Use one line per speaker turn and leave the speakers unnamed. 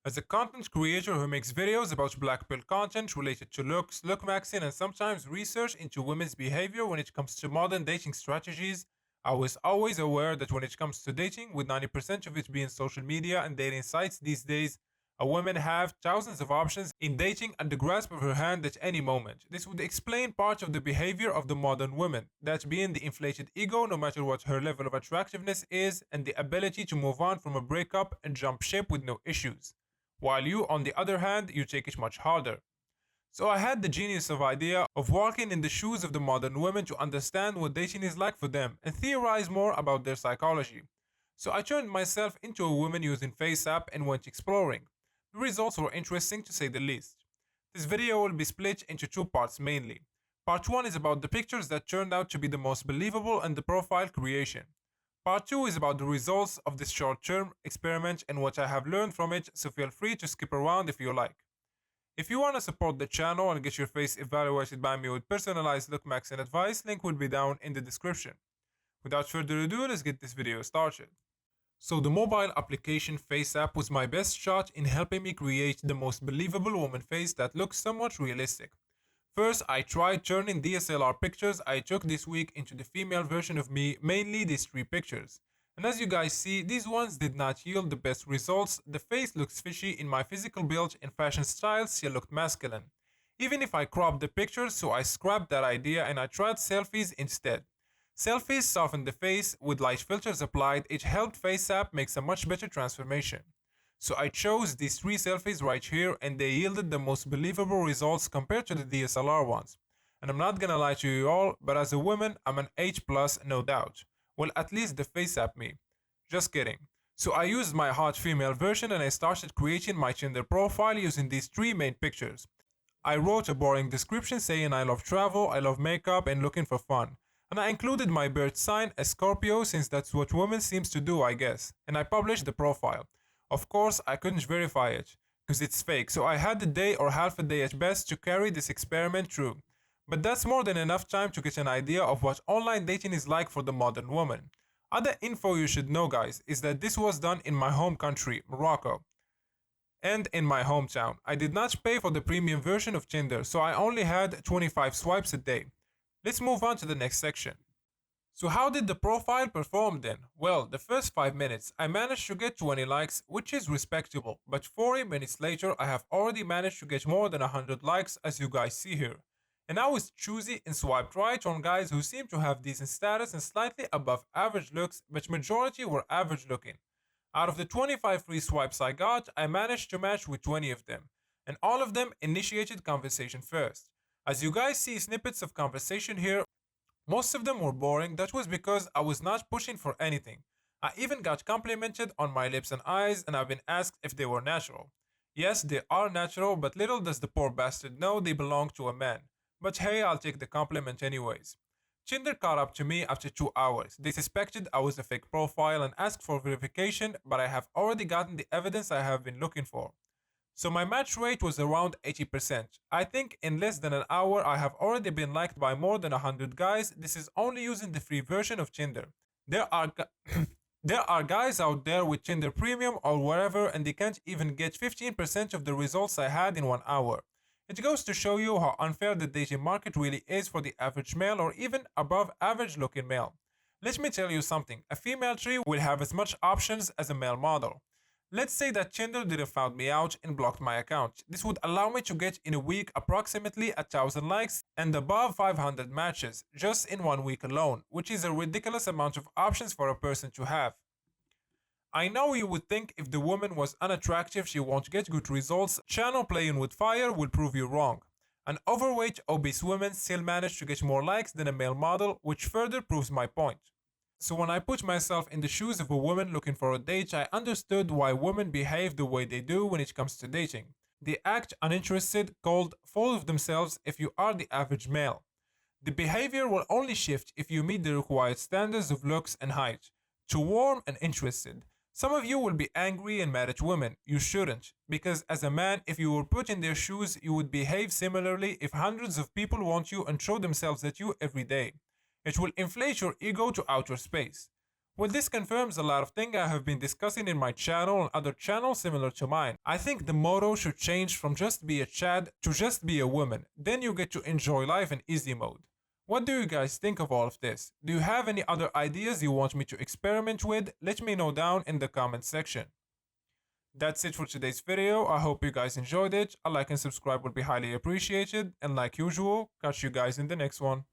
As a content creator who makes videos about black pill content related to looks, look maxing, and sometimes research into women's behavior when it comes to modern dating strategies, I was always aware that when it comes to dating, with 90% of it being social media and dating sites these days, a woman have thousands of options in dating at the grasp of her hand at any moment. This would explain part of the behavior of the modern woman, that being the inflated ego no matter what her level of attractiveness is, and the ability to move on from a breakup and jump ship with no issues. While you, on the other hand, you take it much harder. So I had the genius of idea of walking in the shoes of the modern women to understand what dating is like for them and theorize more about their psychology. So I turned myself into a woman using FaceApp and went exploring. The results were interesting to say the least. This video will be split into two parts mainly. Part 1 is about the pictures that turned out to be the most believable and the profile creation. Part 2 is about the results of this short-term experiment and what I have learned from it, so feel free to skip around if you like. If you want to support the channel and get your face evaluated by me with personalized look max and advice, link will be down in the description. Without further ado, let's get this video started. So the mobile application FaceApp was my best shot in helping me create the most believable woman face that looks somewhat realistic. First, I tried turning DSLR pictures I took this week into the female version of me, mainly these three pictures. And as you guys see, these ones did not yield the best results. The face looks fishy in my physical build and fashion styles, she looked masculine. Even if I cropped the pictures, so I scrapped that idea and I tried selfies instead. Selfies softened the face, with light filters applied, it helped FaceApp make a much better transformation. So I chose these three selfies right here and they yielded the most believable results compared to the DSLR ones. And I'm not gonna lie to you all, but as a woman, I'm an H+, no doubt. Well, at least the FaceApp me. Just kidding. So I used my hot female version and I started creating my Tinder profile using these three main pictures. I wrote a boring description saying I love travel, I love makeup and looking for fun. And I included my birth sign as Scorpio since that's what women seems to do, I guess. And I published the profile. Of course, I couldn't verify it, because it's fake, so I had a day or half a day at best to carry this experiment through. But that's more than enough time to get an idea of what online dating is like for the modern woman. Other info you should know, guys, is that this was done in my home country, Morocco, and in my hometown. I did not pay for the premium version of Tinder, so I only had 25 swipes a day. Let's move on to the next section. So how did the profile perform then? Well, the first 5 minutes I managed to get 20 likes, which is respectable, but 40 minutes later I have already managed to get more than 100 likes as you guys see here. And I was choosy and swiped right on guys who seem to have decent status and slightly above average looks, but majority were average looking. Out of the 25 free swipes I got, I managed to match with 20 of them, and all of them initiated conversation first. As you guys see snippets of conversation here, most of them were boring. That was because I was not pushing for anything. I even got complimented on my lips and eyes and I've been asked if they were natural. Yes, they are natural, but little does the poor bastard know they belong to a man. But hey, I'll take the compliment anyways. Tinder caught up to me after 2 hours. They suspected I was a fake profile and asked for verification, but I have already gotten the evidence I have been looking for. So my match rate was around 80%. I think in less than an hour I have already been liked by more than 100 guys. This is only using the free version of Tinder. There are there are guys out there with Tinder Premium or wherever and they can't even get 15% of the results I had in 1 hour. It goes to show you how unfair the dating market really is for the average male or even above average looking male. Let me tell you something, a female tree will have as much options as a male model. Let's say that Tinder didn't found me out and blocked my account. This would allow me to get in a week approximately 1,000 likes and above 500 matches, just in 1 week alone, which is a ridiculous amount of options for a person to have. I know you would think if the woman was unattractive she won't get good results. Channel playing with fire will prove you wrong. An overweight, obese woman still managed to get more likes than a male model, which further proves my point. So when I put myself in the shoes of a woman looking for a date, I understood why women behave the way they do when it comes to dating. They act uninterested, cold, full of themselves if you are the average male. The behavior will only shift if you meet the required standards of looks and height. To warm and interested. Some of you will be angry and mad at women. You shouldn't. Because as a man, if you were put in their shoes, you would behave similarly if hundreds of people want you and throw themselves at you every day. It will inflate your ego to outer space. Well, this confirms a lot of things I have been discussing in my channel and other channels similar to mine. I think the motto should change from just be a Chad to just be a woman. Then you get to enjoy life in easy mode. What do you guys think of all of this? Do you have any other ideas you want me to experiment with? Let me know down in the comment section. That's it for today's video. I hope you guys enjoyed it. A like and subscribe would be highly appreciated. And like usual, catch you guys in the next one.